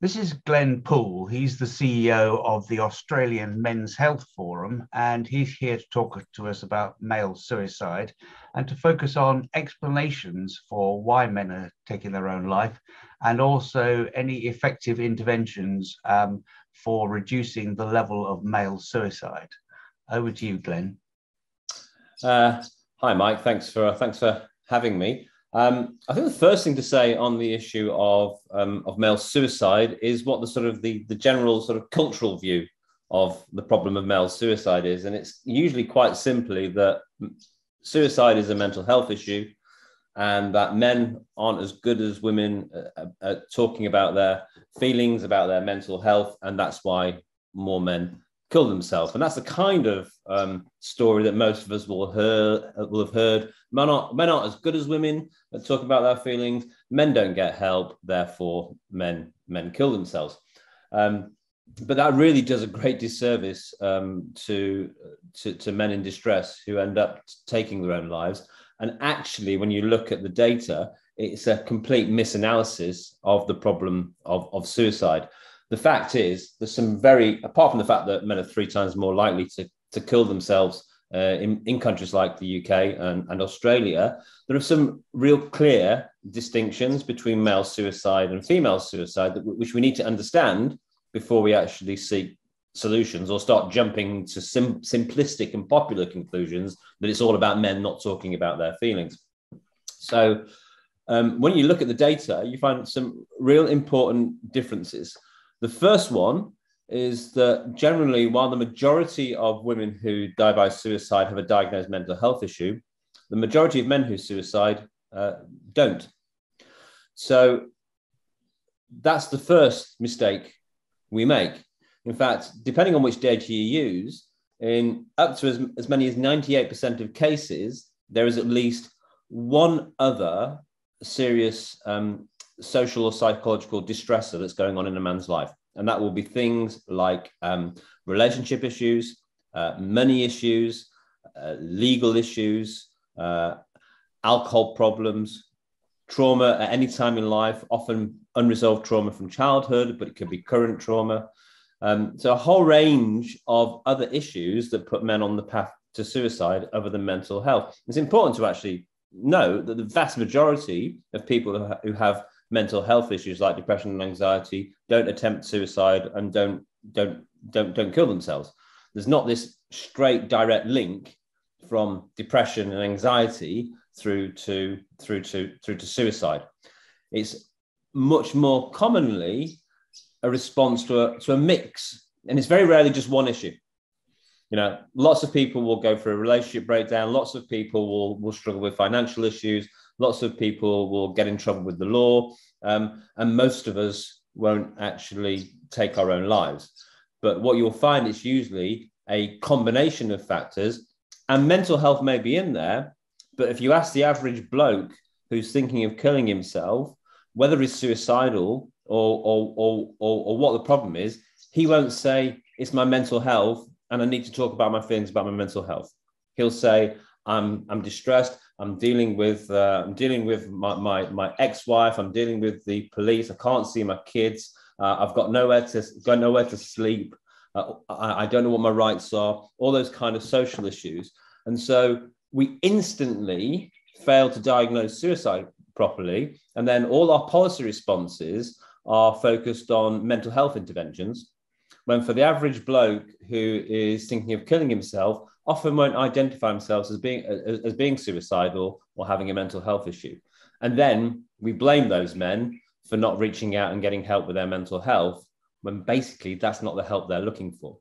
This is Glen Poole. He's the CEO of the Australian Men's Health Forum, and he's here to talk to us about male suicide and to focus on explanations for why men are taking their own life and also any effective interventions for reducing the level of male suicide. Over to you, Glen. Hi, Mike. Thanks for having me. I think the first thing to say on the issue of male suicide is what the general sort of cultural view of the problem of male suicide is, and it's usually quite simply that suicide is a mental health issue, and that men aren't as good as women at talking about their feelings, about their mental health, and that's why more men kill themselves. And that's the kind of story that most of us will have heard. Men aren't as good as women at talking about their feelings. Men don't get help, therefore men kill themselves. But that really does a great disservice to men in distress who end up taking their own lives. And actually, when you look at the data, it's a complete misanalysis of the problem of suicide. The fact is, there's some apart from the fact that men are 3 times more likely to kill themselves in countries like the UK and Australia, there are some real clear distinctions between male suicide and female suicide, which we need to understand before we actually seek solutions or start jumping to simplistic and popular conclusions that it's all about men not talking about their feelings. So when you look at the data, you find some real important differences. The first one is that generally, while the majority of women who die by suicide have a diagnosed mental health issue, the majority of men who suicide don't. So that's the first mistake we make. In fact, depending on which data you use, in up to as many as 98% of cases, there is at least one other serious social or psychological distressor that's going on in a man's life. And that will be things like relationship issues, money issues, legal issues, alcohol problems, trauma at any time in life, often unresolved trauma from childhood, but it could be current trauma. So a whole range of other issues that put men on the path to suicide other than mental health. It's important to actually know that the vast majority of people who have mental health issues like depression and anxiety don't attempt suicide and don't kill themselves. There's not this straight direct link from depression and anxiety through to suicide. It's much more commonly a response to a mix, and it's very rarely just one issue. You know, lots of people will go for a relationship breakdown. Lots of people will struggle with financial issues. Lots of people will get in trouble with the law. And most of us won't actually take our own lives. But what you'll find is usually a combination of factors, and mental health may be in there. But if you ask the average bloke who's thinking of killing himself, whether he's suicidal or what the problem is, he won't say it's my mental health and I need to talk about my feelings about my mental health. He'll say, I'm distressed. I'm dealing with my ex-wife. I'm dealing with the police. I can't see my kids. I've got nowhere to sleep. I don't know what my rights are. All those kind of social issues. And so we instantly fail to diagnose suicide properly. And then all our policy responses are focused on mental health interventions, when for the average bloke who is thinking of killing himself often won't identify themselves as being suicidal or having a mental health issue. And then we blame those men for not reaching out and getting help with their mental health, when basically that's not the help they're looking for.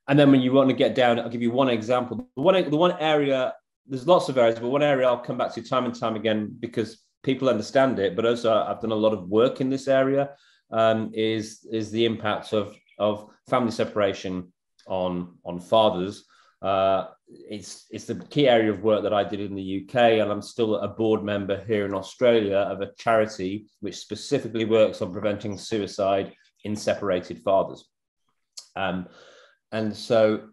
And then when you want to get down, I'll give you one example. The one area, there's lots of areas, but one area I'll come back to time and time again because people understand it, but also I've done a lot of work in this area, is the impact of family separation on fathers. It's the key area of work that I did in the UK, and I'm still a board member here in Australia of a charity which specifically works on preventing suicide in separated fathers. And so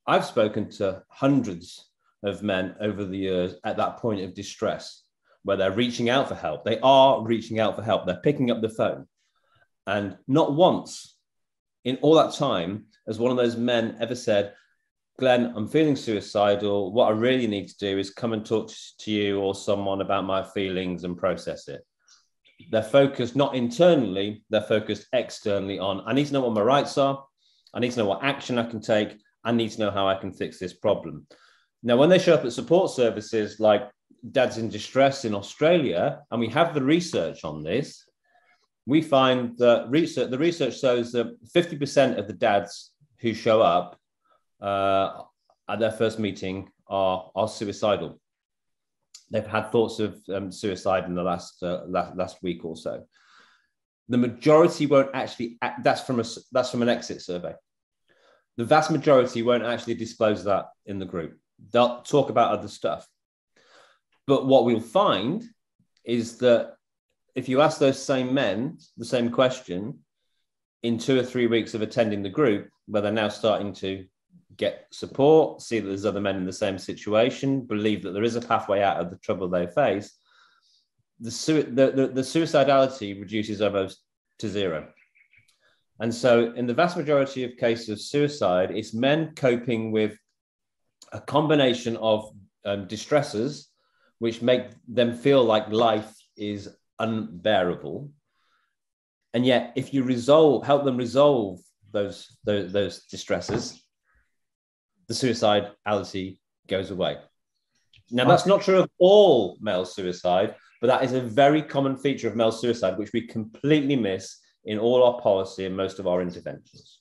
I've spoken to hundreds of men over the years at that point of distress where they're reaching out for help. They are reaching out for help. They're picking up the phone. And not once in all that time has one of those men ever said, Glenn, I'm feeling suicidal. What I really need to do is come and talk to you or someone about my feelings and process it. They're focused not internally, they're focused externally on, I need to know what my rights are. I need to know what action I can take. I need to know how I can fix this problem. Now, when they show up at support services like Dads in Distress in Australia, and we have the research on this, we find that the research shows that 50% of the dads who show up at their first meeting are suicidal. They've had thoughts of suicide in the last week or so. The majority won't actually. That's from an exit survey. The vast majority won't actually disclose that in the group. They'll talk about other stuff. But what we'll find is that if you ask those same men the same question in 2 or 3 weeks of attending the group, where they're now starting to get support, see that there's other men in the same situation, believe that there is a pathway out of the trouble they face, the suicidality reduces almost to zero. And so in the vast majority of cases of suicide, it's men coping with a combination of distressors, which make them feel like life is unbearable. And yet, if you help them resolve those distresses, the suicidality goes away. Now, that's not true of all male suicide, but that is a very common feature of male suicide, which we completely miss in all our policy and most of our interventions.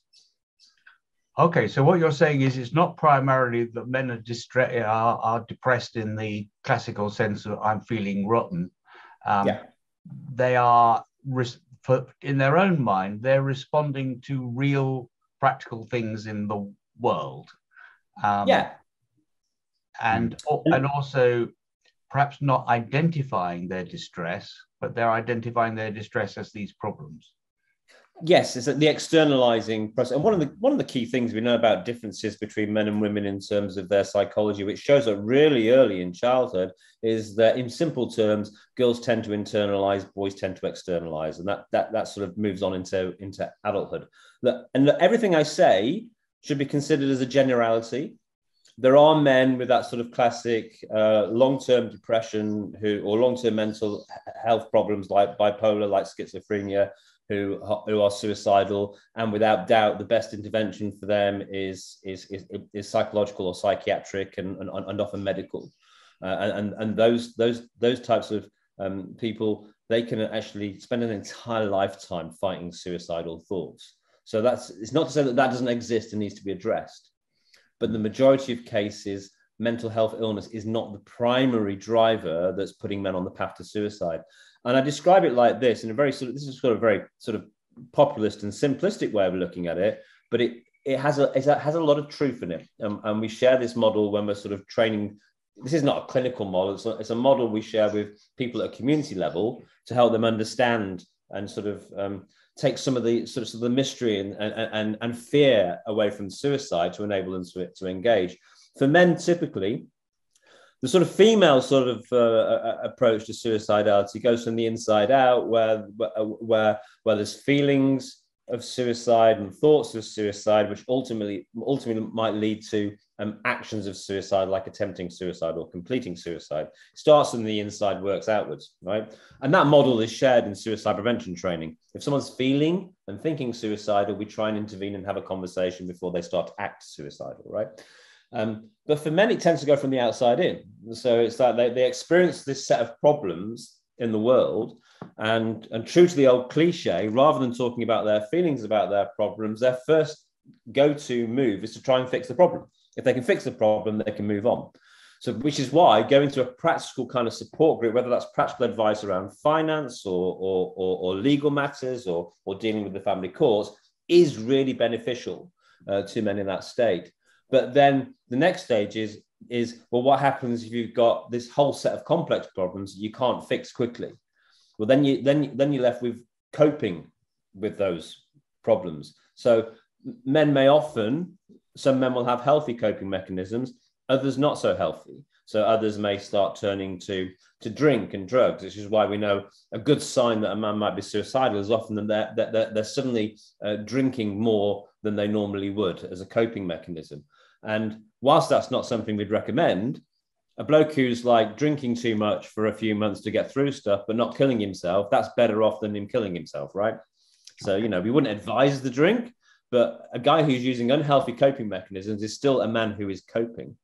Okay, so what you're saying is it's not primarily that men are depressed in the classical sense of I'm feeling rotten. They are, in their own mind, they're responding to real practical things in the world. And also perhaps not identifying their distress, but they're identifying their distress as these problems. Yes, it's the externalizing process. And one of the key things we know about differences between men and women in terms of their psychology, which shows up really early in childhood, is that in simple terms, girls tend to internalize, boys tend to externalize, and that sort of moves on into adulthood. And everything I say should be considered as a generality. There are men with that sort of classic long-term depression or long-term mental health problems like bipolar, like schizophrenia, who are suicidal, and without doubt, the best intervention for them is psychological or psychiatric and often medical. And those types of people, they can actually spend an entire lifetime fighting suicidal thoughts. So it's not to say that doesn't exist and needs to be addressed, but the majority of cases, mental health illness is not the primary driver that's putting men on the path to suicide. And I describe it like this in a very this is a very populist and simplistic way of looking at it, but it has a lot of truth in it. And we share this model when we're sort of training. This is not a clinical model. It's a model we share with people at a community level to help them understand and take some of the mystery and fear away from suicide to enable them to engage. For men, typically, the sort of female approach to suicidality goes from the inside out, where there's feelings of suicide and thoughts of suicide, which ultimately might lead to actions of suicide, like attempting suicide or completing suicide. It starts from the inside, works outwards, right? And that model is shared in suicide prevention training. If someone's feeling and thinking suicidal, we try and intervene and have a conversation before they start to act suicidal, right? But for men, it tends to go from the outside in. So it's like they experience this set of problems in the world, and true to the old cliche, rather than talking about their feelings about their problems, their first go-to move is to try and fix the problem. If they can fix the problem, they can move on. So, which is why going to a practical kind of support group, whether that's practical advice around finance or legal matters or dealing with the family courts, is really beneficial to men in that state. But then the next stage is well, what happens if you've got this whole set of complex problems that you can't fix quickly? Well, then you're left with coping with those problems. So some men will have healthy coping mechanisms. others not so healthy. So others may start turning to drink and drugs, which is why we know a good sign that a man might be suicidal is often that they're suddenly drinking more than they normally would as a coping mechanism. And whilst that's not something we'd recommend, a bloke who's like drinking too much for a few months to get through stuff, but not killing himself, that's better off than him killing himself, right? So, you know, we wouldn't advise the drink, but a guy who's using unhealthy coping mechanisms is still a man who is coping.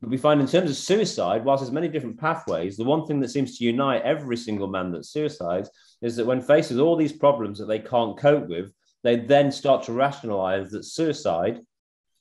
But we find in terms of suicide, whilst there's many different pathways, the one thing that seems to unite every single man that suicides is that when faced with all these problems that they can't cope with, they then start to rationalize that suicide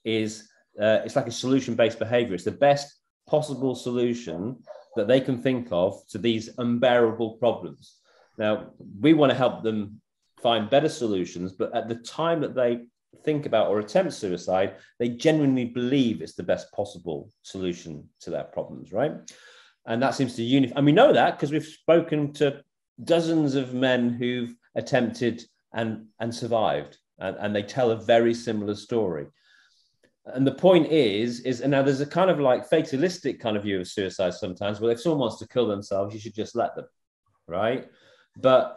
is, it's like a solution-based behavior. It's the best possible solution that they can think of to these unbearable problems. Now, we want to help them find better solutions, but at the time that they think about or attempt suicide, they genuinely believe it's the best possible solution to their problems, right? And that seems to unify. And we know that because we've spoken to dozens of men who've attempted and survived, and they tell a very similar story. And the point is, and now there's a kind of like fatalistic kind of view of suicide sometimes, well, if someone wants to kill themselves, you should just let them, right? But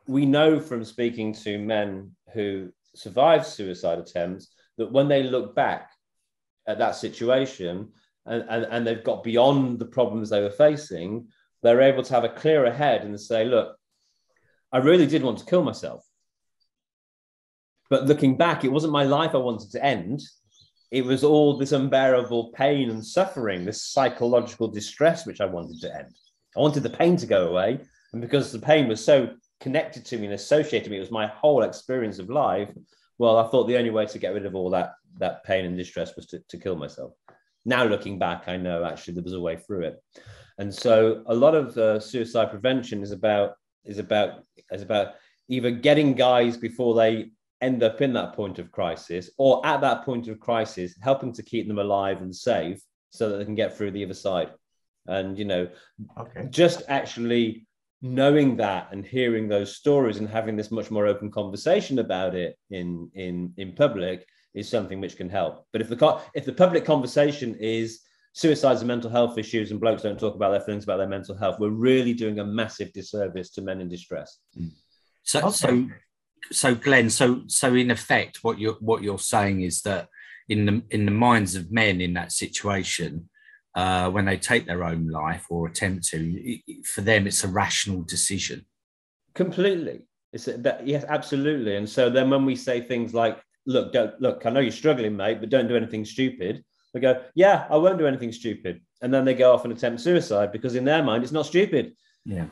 we know from speaking to men who survive suicide attempts that when they look back at that situation and they've got beyond the problems they were facing, they're able to have a clearer head and say, look, I really did want to kill myself. But looking back, it wasn't my life I wanted to end. It was all this unbearable pain and suffering, this psychological distress, which I wanted to end. I wanted the pain to go away. And because the pain was so connected to me and associated to me, it was my whole experience of life. Well, I thought the only way to get rid of all that pain and distress was to kill myself. Now, looking back, I know actually there was a way through it. And so a lot of suicide prevention is about either getting guys before they end up in that point of crisis, or at that point of crisis, helping to keep them alive and safe so that they can get through the other side. And, you know, just actually knowing that and hearing those stories and having this much more open conversation about it in public is something which can help. But if the public conversation is suicides and mental health issues and blokes don't talk about their feelings about their mental health, we're really doing a massive disservice to men in distress. So Glenn, so in effect, what you're saying is that in the minds of men in that situation, when they take their own life or attempt to, for them, it's a rational decision. Completely. Yes, absolutely. And so then when we say things like, look, I know you're struggling, mate, but don't do anything stupid. They go, yeah, I won't do anything stupid. And then they go off and attempt suicide because in their mind, it's not stupid. Yeah.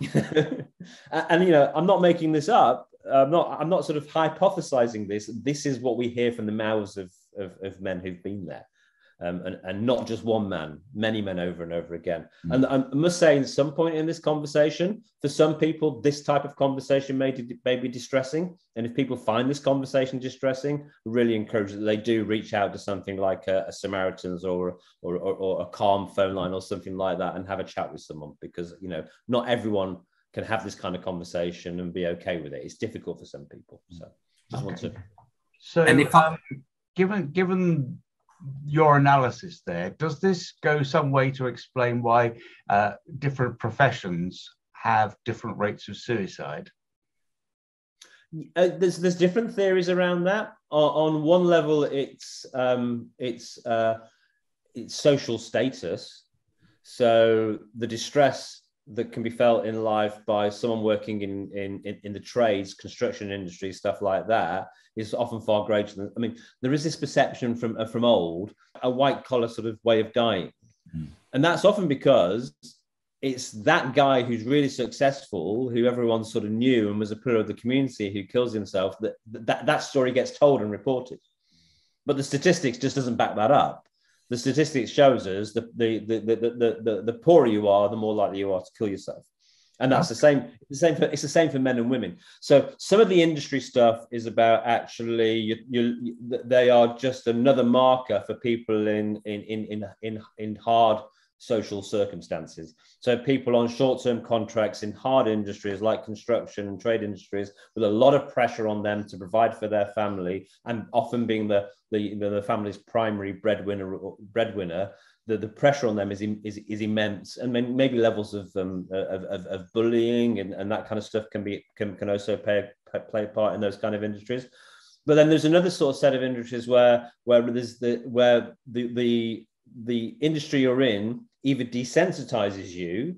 And, you know, I'm not making this up. I'm not sort of hypothesizing this. This is what we hear from the mouths of men who've been there. And not just one man, many men over and over again. And I must say, in some point in this conversation, for some people, this type of conversation may be distressing. And if people find this conversation distressing, really encourage that they do reach out to something like a Samaritan's or a Calm phone line or something like that and have a chat with someone, because, you know, not everyone can have this kind of conversation and be okay with it. It's difficult for some people. So just want to. So, and if given your analysis there, does this go some way to explain why different professions have different rates of suicide? There's different theories around that. On one level, it's social status. So the distress that can be felt in life by someone working in the trades, construction industry, stuff like that, is often far greater than, I mean, there is this perception from old, a white collar sort of way of dying. And that's often because it's that guy who's really successful, who everyone sort of knew and was a pillar of the community, who kills himself, that story gets told and reported. But the statistics just doesn't back that up. The statistics shows us the poorer you are, the more likely you are to kill yourself. And that's the same. It's the same for men and women. So some of the industry stuff is about actually they are just another marker for people in hard social circumstances. So people on short-term contracts in hard industries like construction and trade industries, with a lot of pressure on them to provide for their family, and often being the family's primary breadwinner, the pressure on them is immense, and maybe levels of bullying and that kind of stuff can also play a part in those kind of industries. But then there's another sort of set of industries where the industry you're in either desensitizes you.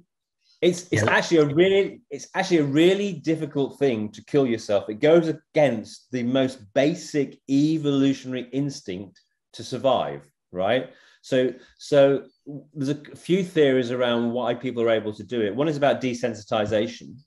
It's actually a really difficult thing to kill yourself. It goes against the most basic evolutionary instinct to survive, right? So there's a few theories around why people are able to do it. One is about desensitization.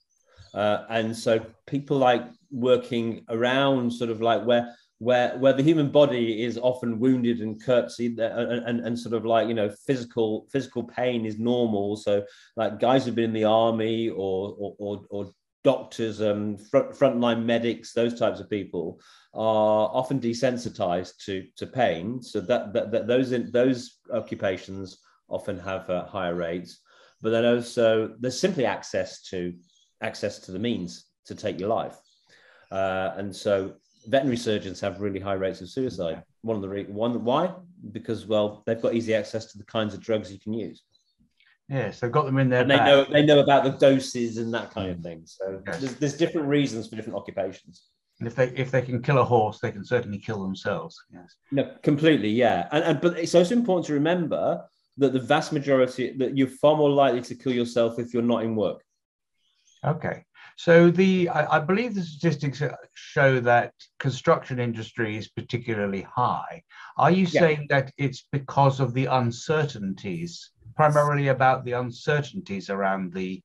And so people like working around sort of like where the human body is often wounded and cut, and sort of like, you know, physical pain is normal. So like guys who've been in the army or doctors, frontline medics, those types of people are often desensitized to pain. So that those occupations often have higher rates. But then also there's simply access to the means to take your life, and so veterinary surgeons have really high rates of suicide. Why? Because, well, they've got easy access to the kinds of drugs you can use. Yes, they've got them in their and they know about the doses and that kind of thing. So yes, there's different reasons for different occupations. And if they can kill a horse, they can certainly kill themselves. Yes. No, completely, yeah. But it's also important to remember that the vast majority, that you're far more likely to kill yourself if you're not in work. Okay. So I believe the statistics show that construction industry is particularly high. Are you saying that it's because of the uncertainties, primarily about the uncertainties around the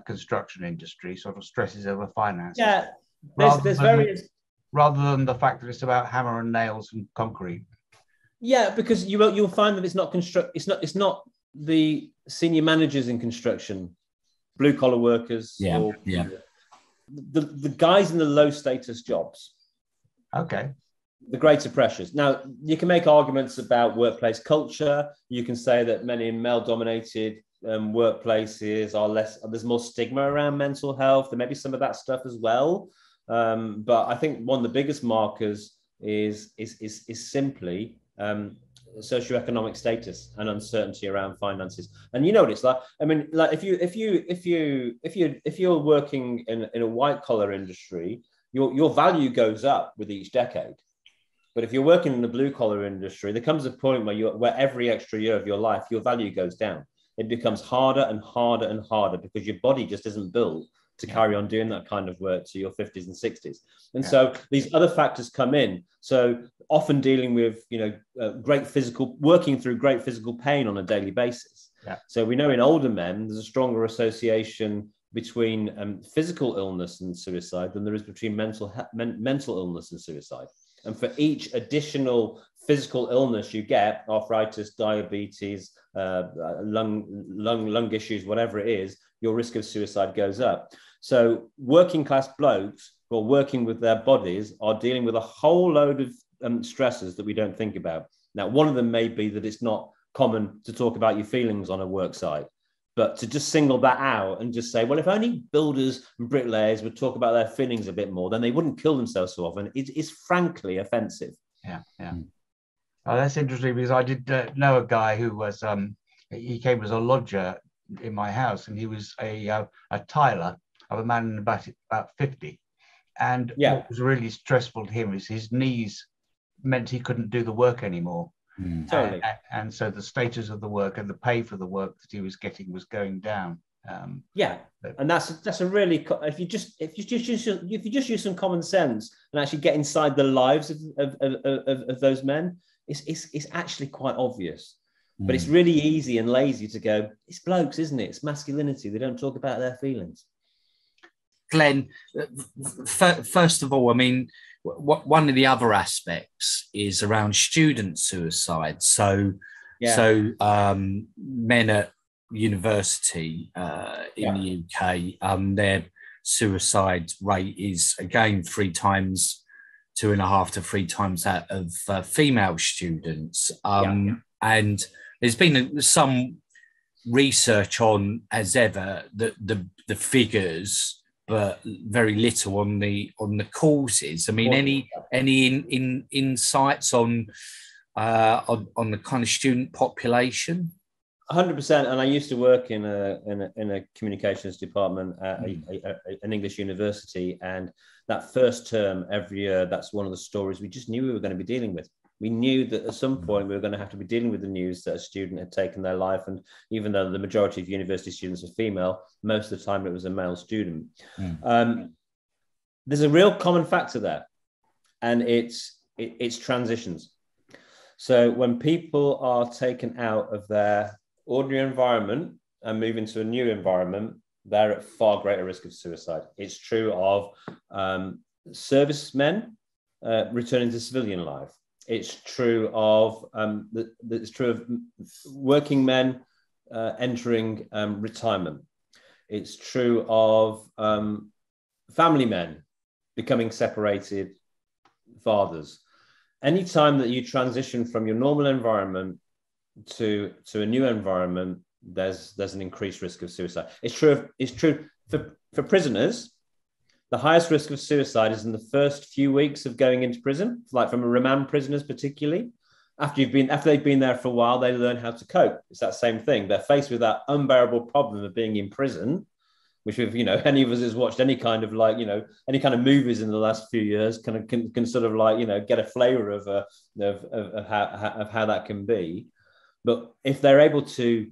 construction industry, sort of stresses over finances? Yeah, there's various. Rather than the fact that it's about hammer and nails and concrete. Yeah, because you'll find that it's not the senior managers in construction, blue collar workers, the guys in the low status jobs. Okay. The greater pressures. Now, you can make arguments about workplace culture. You can say that many male dominated workplaces are less, there's more stigma around mental health. There may be some of that stuff as well. But I think one of the biggest markers is simply socioeconomic status and uncertainty around finances. And you know what it's like. I mean, like if you're working in a white collar industry, your value goes up with each decade. But if you're working in the blue collar industry, there comes a point where every extra year of your life, your value goes down. It becomes harder and harder and harder because your body just isn't built to carry on doing that kind of work to your 50s and 60s. And so these other factors come in. So often dealing with, working through great physical pain on a daily basis. Yeah. So we know in older men, there's a stronger association between physical illness and suicide than there is between mental illness and suicide. And for each additional physical illness you get, arthritis, diabetes, lung issues, whatever it is, your risk of suicide goes up. So working class blokes who are working with their bodies are dealing with a whole load of stresses that we don't think about. Now, one of them may be that it's not common to talk about your feelings on a work site, but to just single that out and just say, well, if only builders and bricklayers would talk about their feelings a bit more, then they wouldn't kill themselves so often. It's frankly offensive. Yeah. Oh, that's interesting, because I did know a guy who was, he came as a lodger in my house, and he was a tiler of a man about 50. And what was really stressful to him is his knees meant he couldn't do the work anymore. Totally. And so the status of the work and the pay for the work that he was getting was going down. And that's a really, if you just use some common sense and actually get inside the lives of those men, it's actually quite obvious. But it's really easy and lazy to go, it's blokes, isn't it? It's masculinity. They don't talk about their feelings. Glenn, first of all, I mean, one of the other aspects is around student suicide. So men at university in the UK, their suicide rate is again 2.5 to 3 times that of female students. And there's been some research on, as ever, the figures, but very little on the causes. I mean, any insights on the kind of student population? 100%. And I used to work in a communications department at an English university, and that first term every year, that's one of the stories we just knew we were going to be dealing with. We knew that at some point we were going to have to be dealing with the news that a student had taken their life. And even though the majority of university students are female, most of the time it was a male student. There's a real common factor there, and it's transitions. So when people are taken out of their ordinary environment and move into a new environment, they're at far greater risk of suicide. It's true of servicemen returning to civilian life. It's true of working men entering retirement. It's true of family men becoming separated fathers. Anytime that you transition from your normal environment to a new environment, there's an increased risk of suicide. It's true for prisoners. The highest risk of suicide is in the first few weeks of going into prison, like from remand prisoners particularly. After they've been there for a while, they learn how to cope. It's that same thing. They're faced with that unbearable problem of being in prison, which, if any of us has watched any kind of any kind of movies in the last few years, can sort of get a flavour of how that can be. But if they're able to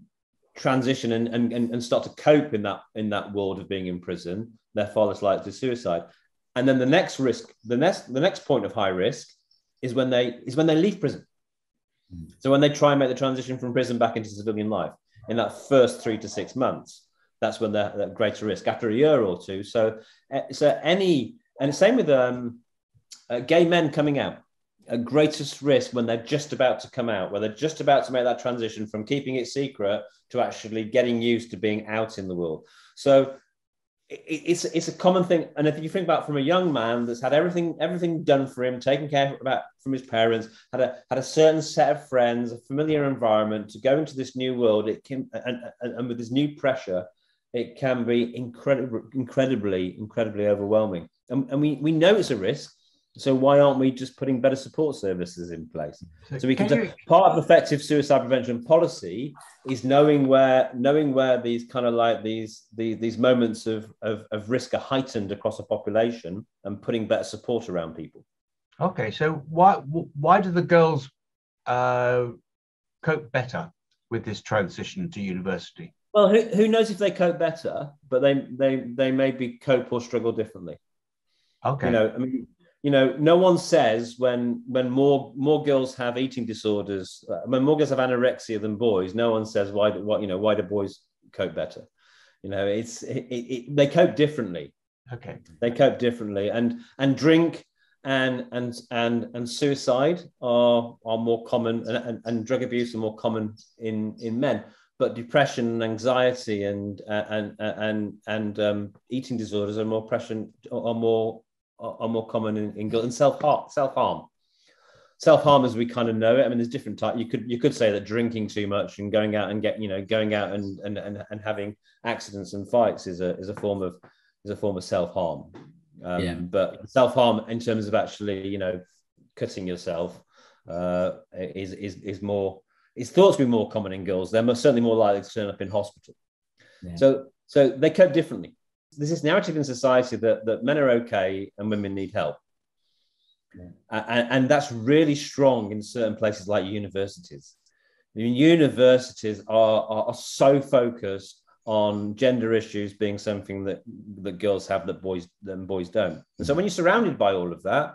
transition and start to cope in that world of being in prison, they're far less likely to suicide. And then the next point of high risk is when they leave prison. So when they try and make the transition from prison back into civilian life, in that first 3 to 6 months, that's when they're at greater risk after a year or two. And the same with gay men coming out. At greatest risk when they're just about to come out, where they're just about to make that transition from keeping it secret to actually getting used to being out in the world. So it's a common thing. And if you think about from a young man that's had everything done for him, taken care of from his parents, had a certain set of friends, a familiar environment, to go into this new world, it can and with this new pressure, it can be incredibly overwhelming. And we know it's a risk. So why aren't we just putting better support services in place? So we can part of effective suicide prevention policy is knowing where these kind of these moments of risk are heightened across a population and putting better support around people. Okay, so why do the girls cope better with this transition to university? Well, who knows if they cope better, but they maybe cope or struggle differently. Okay. No one says when more girls have eating disorders, when more girls have anorexia than boys, no one says why do boys cope better? They cope differently. Okay. They cope differently, and drink and suicide are more common, and drug abuse are more common in men. But depression and anxiety and eating disorders are more common in girls, and self-harm as we kind of know it. I mean, there's different types. You could say that drinking too much and going out and having accidents and fights is a form of self-harm. But self-harm in terms of actually cutting yourself is thought to be more common in girls. They're certainly more likely to turn up in hospital. So they cope differently. There's this narrative in society that men are okay and women need help. And that's really strong in certain places like universities. I mean, universities are so focused on gender issues being something that girls have that boys don't. And so when you're surrounded by all of that,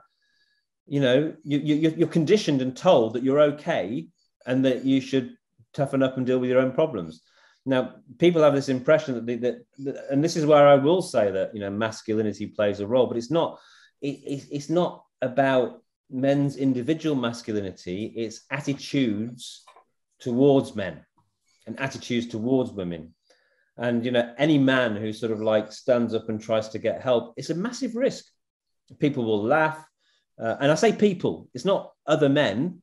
you're conditioned and told that you're okay and that you should toughen up and deal with your own problems. Now, people have this impression that and this is where I will say that masculinity plays a role, but it's not about men's individual masculinity. It's attitudes towards men and attitudes towards women. And any man who sort of stands up and tries to get help, it's a massive risk. People will laugh, and I say people. It's not other men.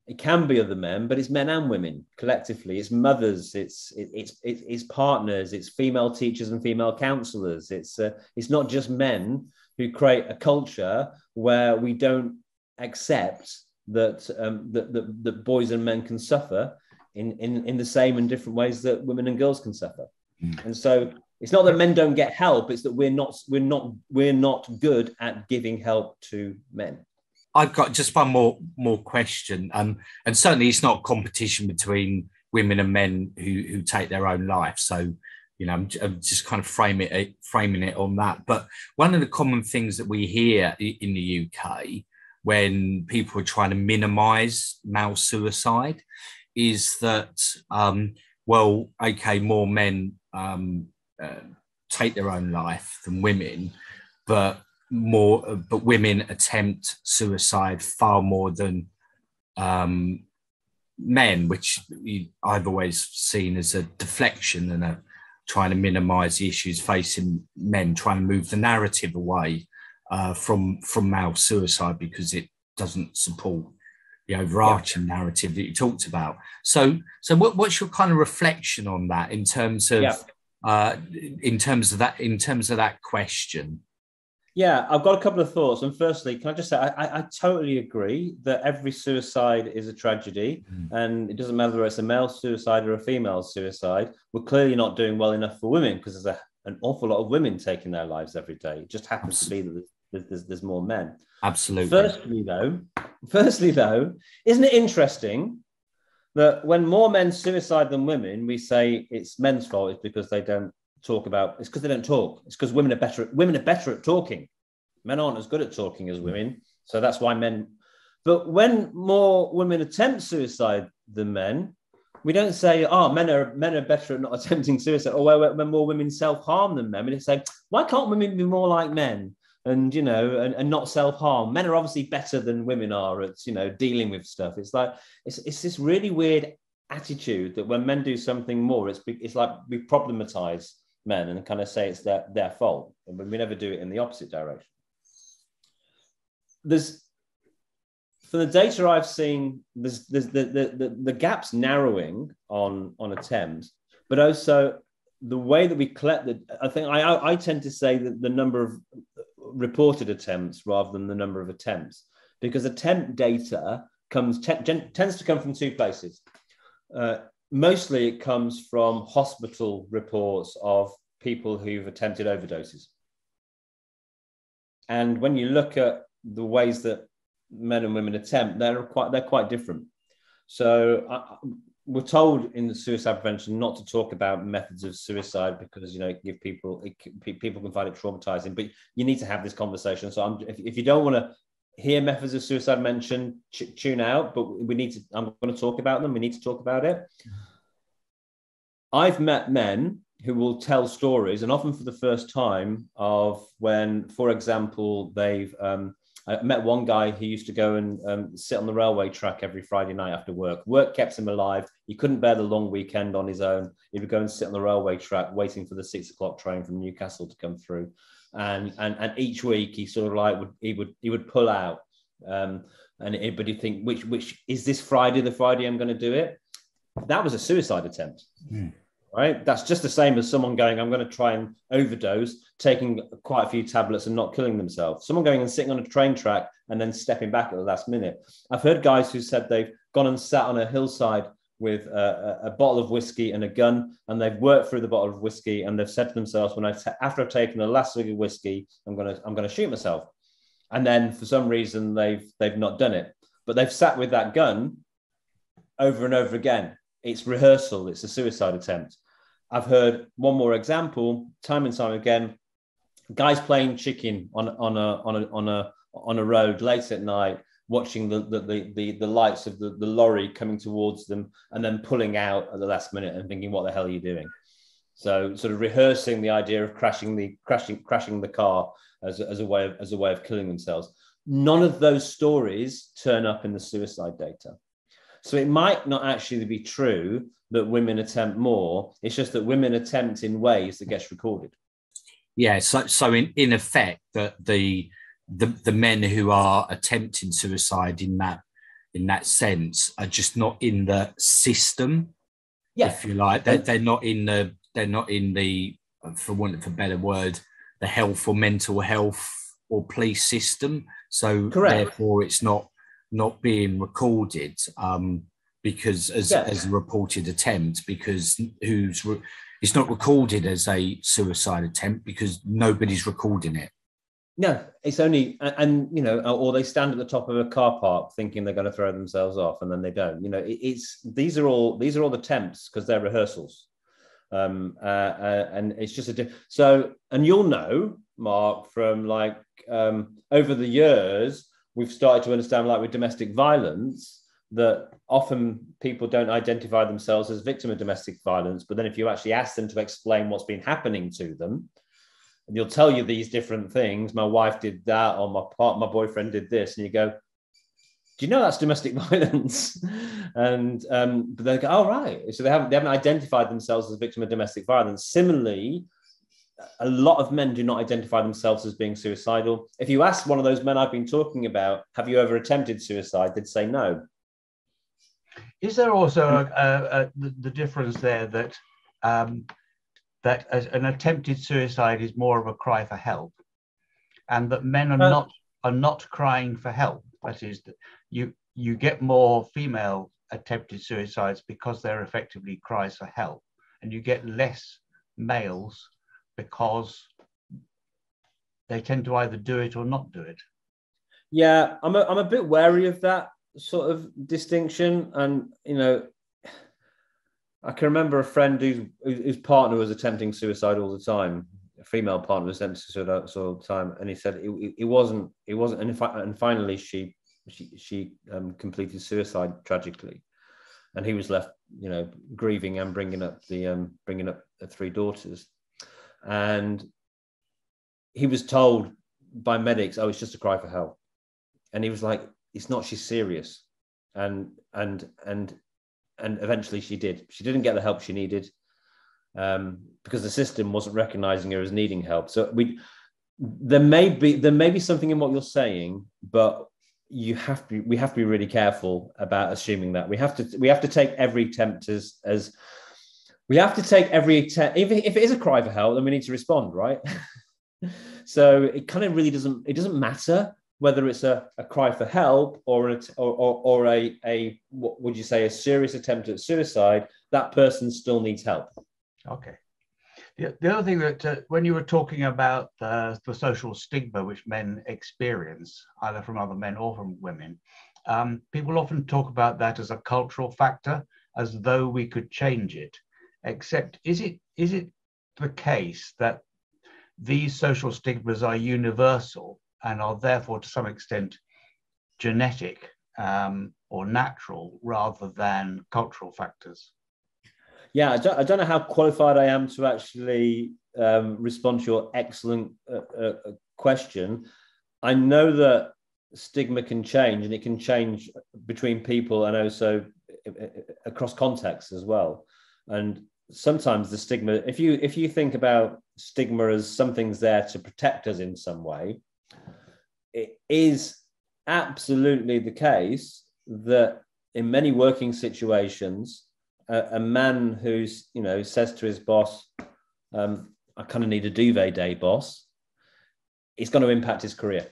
It can be other men, but it's men and women collectively. It's mothers, it's partners, it's female teachers and female counsellors. It's not just men who create a culture where we don't accept that boys and men can suffer in the same and different ways that women and girls can suffer. And so it's not that men don't get help; it's that we're not good at giving help to men. I've got just one more question, and certainly it's not a competition between women and men who take their own life. So, you know, I'm just kind of framing it on that. But one of the common things that we hear in the UK when people are trying to minimise male suicide is that, well, okay, more men take their own life than women, but women attempt suicide far more than men, which I've always seen as a deflection and trying to minimise the issues facing men, trying to move the narrative away from male suicide because it doesn't support the overarching narrative that you talked about. So what's your kind of reflection on that in terms of that question? Yeah, I've got a couple of thoughts. And firstly, can I just say, I totally agree that every suicide is a tragedy. And it doesn't matter whether it's a male suicide or a female suicide. We're clearly not doing well enough for women because there's an awful lot of women taking their lives every day. It just happens to be that there's more men. Absolutely. Firstly, though, isn't it interesting that when more men suicide than women, we say it's men's fault, it's because they don't talk about, it's because they don't talk. It's because women are better at talking. Men aren't as good at talking as women. So that's why men. But when more women attempt suicide than men, we don't say, men are better at not attempting suicide, or when more women self-harm than men. We say, why can't women be more like men? And, you know, and not self-harm. Men are obviously better than women are at, you know, dealing with stuff. It's like, it's this really weird attitude that when men do something more, it's like we problematize men and kind of say it's their fault. And we never do it in the opposite direction. For the data I've seen, there's the gap's narrowing on attempts, but also the way that we collect I tend to say that the number of reported attempts rather than the number of attempts, because attempt data tends to come from two places. Mostly it comes from hospital reports of people who've attempted overdoses. And when you look at the ways that men and women attempt, they're quite different. So we're told in the suicide prevention not to talk about methods of suicide because, you know, people can find it traumatizing, but you need to have this conversation. So if you don't want to hear methods of suicide mentioned, tune out, but I'm going to talk about them. We need to talk about it. I've met men who will tell stories, and often for the first time, of when, for example, they've I met one guy who used to go and sit on the railway track every Friday night after work. Work kept him alive. He couldn't bear the long weekend on his own. He would go and sit on the railway track waiting for the 6 o'clock train from Newcastle to come through. And each week he sort of like he would pull out. But he'd think, which is this Friday, the Friday I'm going to do it? That was a suicide attempt. Right? That's just the same as someone going, I'm going to try and overdose, taking quite a few tablets and not killing themselves. Someone going and sitting on a train track and then stepping back at the last minute. I've heard guys who said they've gone and sat on a hillside with a bottle of whiskey and a gun, and they've worked through the bottle of whiskey, and they've said to themselves, after I've taken the last swig of whiskey, I'm going to shoot myself. And then for some reason they've not done it, but they've sat with that gun over and over again. It's rehearsal. It's a suicide attempt. I've heard one more example, time and time again, guys playing chicken on a road late at night, watching the lights of the lorry coming towards them, and then pulling out at the last minute and thinking, what the hell are you doing? So sort of rehearsing the idea of crashing the car as a way of killing themselves. None of those stories turn up in the suicide data. So it might not actually be true that women attempt more. It's just that women attempt in ways that gets recorded. Yeah. So in effect, that the men who are attempting suicide in that in that sense are just not in the system, if you like. They're not in the, for want of a better word, the health or mental health or police system. So therefore it's not being recorded because as a reported attempt, because it's not recorded as a suicide attempt because nobody's recording it. No, it's only, and you know, or they stand at the top of a car park thinking they're going to throw themselves off, and then they don't. You know, these are all attempts because they're rehearsals, and it's just so. And you'll know, Mark, from like over the years, we've started to understand, like with domestic violence, that often people don't identify themselves as victim of domestic violence, but then if you actually ask them to explain what's been happening to them, and they'll tell you these different things. My wife did that, or my boyfriend did this, and you go, "Do you know that's domestic violence?" And but they go, "Oh, right." So they haven't identified themselves as a victim of domestic violence. Similarly, a lot of men do not identify themselves as being suicidal. If you ask one of those men I've been talking about, "Have you ever attempted suicide?" they'd say no. Is there also the difference there that that an attempted suicide is more of a cry for help, and that men are not crying for help? That is, that you get more female attempted suicides because they're effectively cries for help, and you get less males because they tend to either do it or not do it. Yeah, I'm a bit wary of that sort of distinction, and you know, I can remember a friend whose partner was attempting suicide all the time. A female partner was attempting suicide all the time, and he said it wasn't. And finally, she completed suicide tragically, and he was left, you know, grieving and bringing up the 3 daughters, and he was told by medics, "Oh, it's just a cry for help," and he was like, "It's not. She's serious," and eventually she did. She didn't get the help she needed because the system wasn't recognizing her as needing help. So there may be something in what you're saying, but we have to be really careful about assuming that. We have to take every attempt as we have to take every attempt. If it is a cry for help, then we need to respond, right? So it kind of really doesn't matter whether it's a cry for help or a what would you say, a serious attempt at suicide. That person still needs help. Okay. The other thing that when you were talking about the social stigma which men experience, either from other men or from women, people often talk about that as a cultural factor, as though we could change it. Except, is it the case that these social stigmas are universal and are therefore to some extent genetic or natural rather than cultural factors? Yeah, I don't know how qualified I am to actually respond to your excellent question. I know that stigma can change, and it can change between people and also across contexts as well. And sometimes the stigma, if you think about stigma as something's there to protect us in some way, it is absolutely the case that in many working situations, a man who's, you know, says to his boss, "I kind of need a duvet day, boss," it's going to impact his career.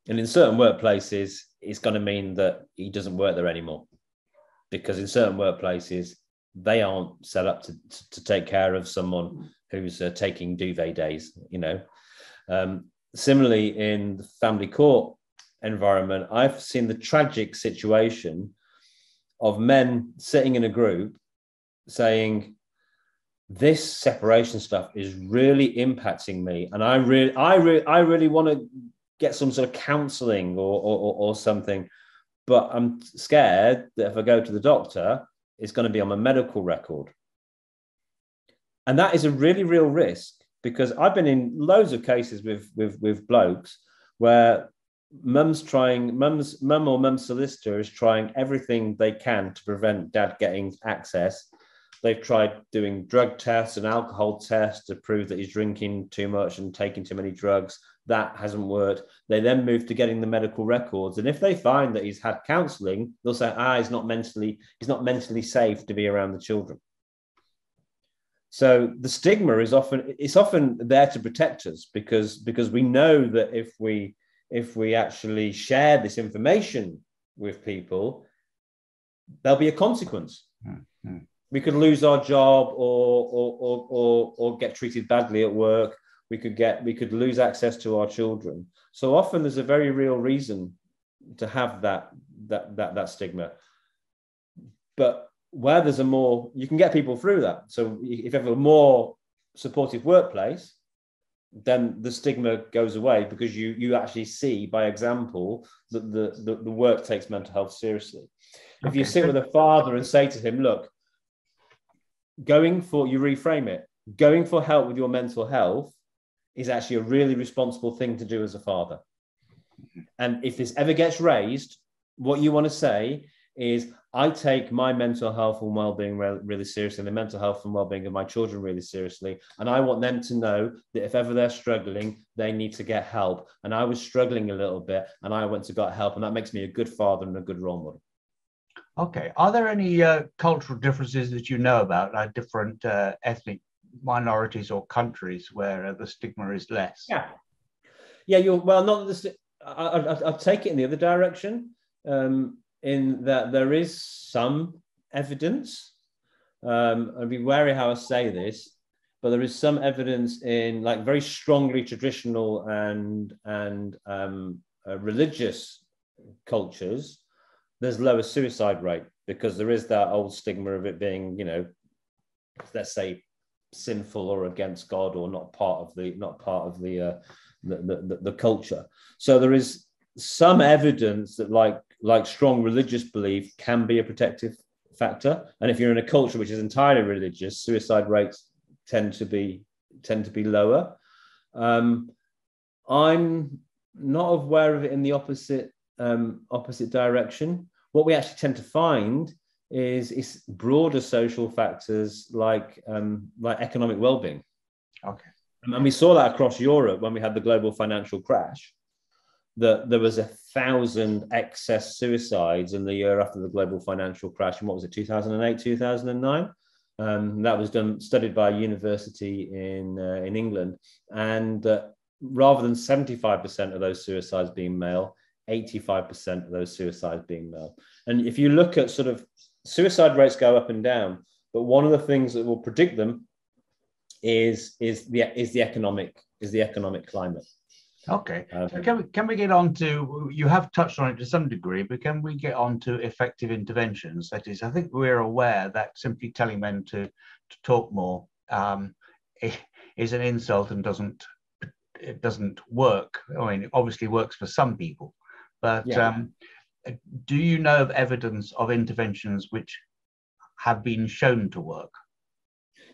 And in certain workplaces, it's going to mean that he doesn't work there anymore, because in certain workplaces, they aren't set up to take care of someone who's taking duvet days, you know. Similarly, in the family court environment, I've seen the tragic situation of men sitting in a group saying, "This separation stuff is really impacting me, and I really want to get some sort of counselling or something, but I'm scared that if I go to the doctor, it's going to be on my medical record." And that is a really real risk, because I've been in loads of cases with blokes where mum or mum's solicitor is trying everything they can to prevent dad getting access. They've tried doing drug tests and alcohol tests to prove that he's drinking too much and taking too many drugs. That hasn't worked. They then move to getting the medical records. And if they find that he's had counselling, they'll say, he's not mentally safe to be around the children. So the stigma is often there to protect us, because we know that if we actually share this information with people, there'll be a consequence. Mm-hmm. We could lose our job or get treated badly at work. We could lose access to our children. So often there's a very real reason to have that stigma. But where there's you can get people through that. So if you have a more supportive workplace, then the stigma goes away, because you actually see by example that the work takes mental health seriously. If you sit with a father and say to him, look, going for help with your mental health is actually a really responsible thing to do as a father. And if this ever gets raised, what you want to say is, I take my mental health and well-being really seriously, and the mental health and well-being of my children really seriously. And I want them to know that if ever they're struggling, they need to get help. And I was struggling a little bit, and I went to get help. And that makes me a good father and a good role model. Okay. Are there any cultural differences that you know about, like different ethnic minorities or countries where the stigma is less? I'll take it in the other direction, in that there is some evidence. I'll be wary how I say this, but there is some evidence in like very strongly traditional and religious cultures. There's lower suicide rate, because there is that old stigma of it being, let's say, sinful or against God, or not part of the culture. So there is some evidence that like strong religious belief can be a protective factor. And if you're in a culture which is entirely religious, suicide rates tend to be lower. I'm not aware of it in the opposite direction. What we actually tend to find is broader social factors like economic well-being. Okay. And we saw that across Europe when we had the global financial crash, that there was 1,000 excess suicides in the year after the global financial crash. And what was it, 2008, 2009? That was studied by a university in England. And rather than 75% of those suicides being male, 85% of those suicides being male. And if you look at sort of suicide rates go up and down, but one of the things that will predict them is the economic climate. Okay. So can we get on to, you have touched on it to some degree, but can we get on to effective interventions? That is, I think we're aware that simply telling men to talk more is an insult and it doesn't work. I mean, it obviously works for some people, but do you know of evidence of interventions which have been shown to work?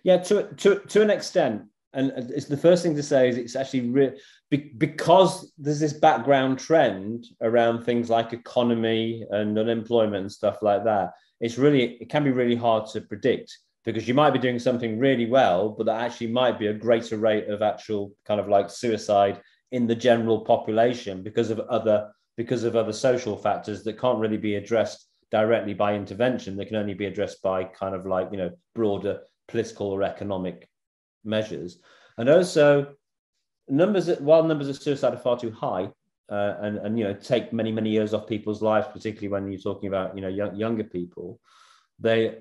Yeah, to an extent. And it's the first thing to say is it's actually because there's this background trend around things like economy and unemployment and stuff like that. It can be really hard to predict, because you might be doing something really well, but that actually might be a greater rate of actual kind of like suicide in the general population because of other social factors that can't really be addressed directly by intervention. They can only be addressed by kind of like, broader political or economic measures. And also while numbers of suicide are far too high and take many years off people's lives, particularly when you're talking about younger people, the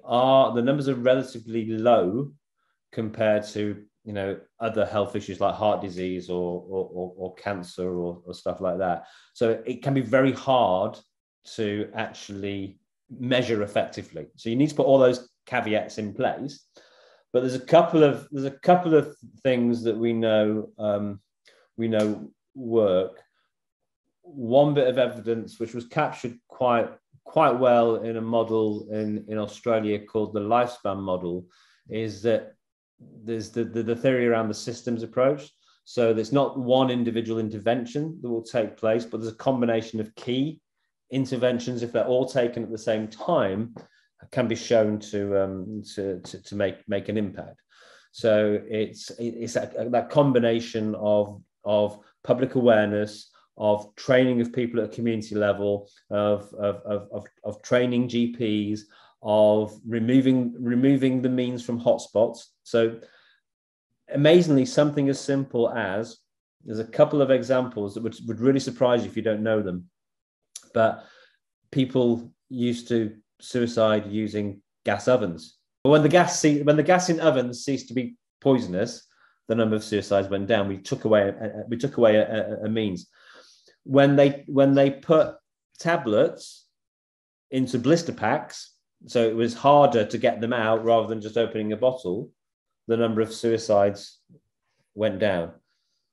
numbers are relatively low compared to other health issues like heart disease or cancer or stuff like that. So it can be very hard to actually measure effectively. So you need to put all those caveats in place. But there's a couple of things that we know work. One bit of evidence which was captured quite well in a model in Australia called the lifespan model is that there's the theory around the systems approach. So there's not one individual intervention that will take place, but there's a combination of key interventions. If they're all taken at the same time, can be shown to make an impact. So it's that combination of public awareness, of training of people at a community level, of training GPs, of removing the means from hotspots. So amazingly, something as simple as, there's a couple of examples that would really surprise you if you don't know them, but people used to suicide using gas ovens. But when the gas in ovens ceased to be poisonous, the number of suicides went down. We took away a means. When they put tablets into blister packs, so it was harder to get them out rather than just opening a bottle, the number of suicides went down.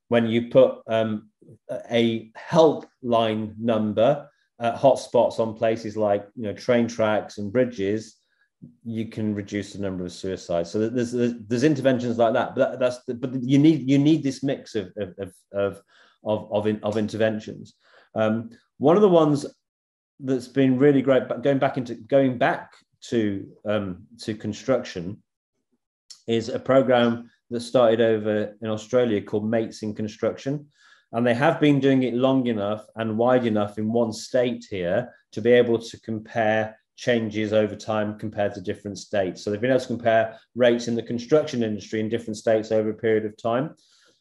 When you put a helpline number at hotspots on places like train tracks and bridges, you can reduce the number of suicides. So there's interventions like that, but you need this mix of interventions. One of the ones that's been really great, but going back to construction, is a program that started over in Australia called Mates in Construction. And they have been doing it long enough and wide enough in one state here to be able to compare changes over time compared to different states. So they've been able to compare rates in the construction industry in different states over a period of time.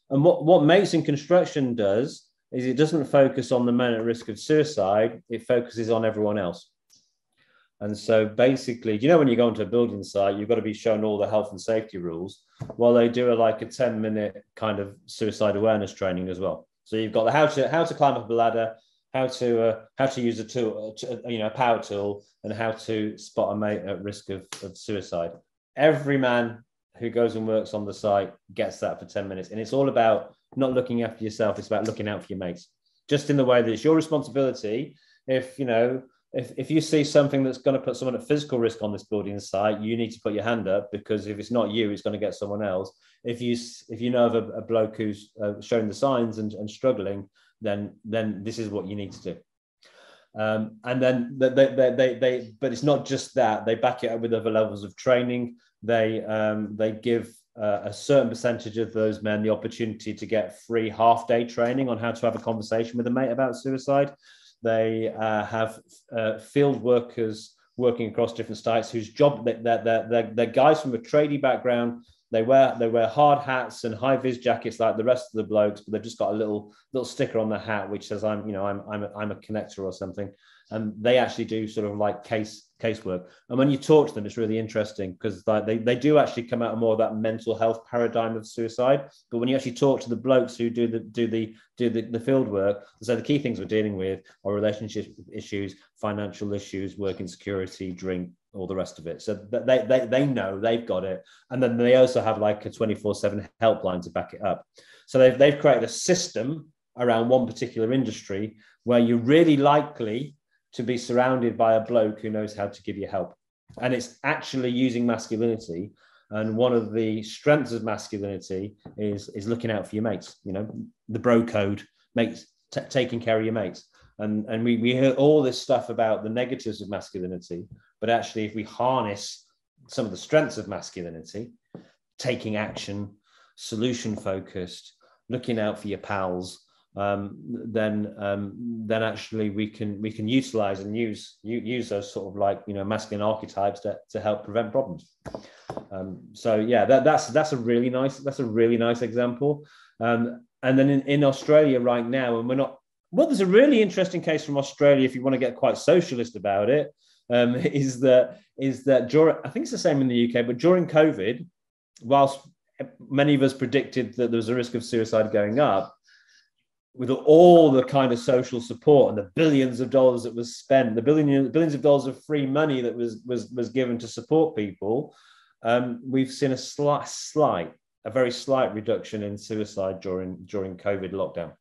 And what Mates in Construction does is it doesn't focus on the men at risk of suicide, it focuses on everyone else. And so basically, when you go onto a building site, you've got to be shown all the health and safety rules. Well, they do a 10-minute kind of suicide awareness training as well. So you've got the how to climb up a ladder, how to use a tool, a power tool, and how to spot a mate at risk of suicide. Every man who goes and works on the site gets that for 10 minutes. And it's all about not looking after yourself, it's about looking out for your mates. Just in the way that it's your responsibility. If you see something that's going to put someone at physical risk on this building site, you need to put your hand up, because if it's not you, it's going to get someone else. If you know of a bloke who's showing the signs and struggling, then this is what you need to do. And then but it's not just that. They back it up with other levels of training. They give a certain percentage of those men the opportunity to get free half-day training on how to have a conversation with a mate about suicide. They have field workers working across different sites whose job, they're guys from a tradie background. They wear hard hats and high-vis jackets like the rest of the blokes, but they've just got a little sticker on the hat which says I'm a connector or something. And they actually do sort of like casework. And when you talk to them, it's really interesting, because they do actually come out of more of that mental health paradigm of suicide. But when you actually talk to the blokes who do the field work, so the key things we're dealing with are relationship issues, financial issues, work insecurity, drink, all the rest of it. So they know they've got it. And then they also have like a 24/7 helpline to back it up. So they've created a system around one particular industry where you're really likely to be surrounded by a bloke who knows how to give you help. And it's actually using masculinity. And one of the strengths of masculinity is looking out for your mates, the bro code, mates, taking care of your mates. And we hear all this stuff about the negatives of masculinity, but actually if we harness some of the strengths of masculinity, taking action, solution focused, looking out for your pals, then actually we can utilize and use those sort of like masculine archetypes to help prevent problems. So yeah, that's a really nice example. And then in Australia right now, and there's a really interesting case from Australia if you want to get quite socialist about it. Is that during, I think it's the same in the UK, but during COVID, whilst many of us predicted that there was a risk of suicide going up, with all the kind of social support and the billions of dollars that was spent, the billions of dollars of free money that was given to support people, we've seen a very slight reduction in suicide during COVID lockdown.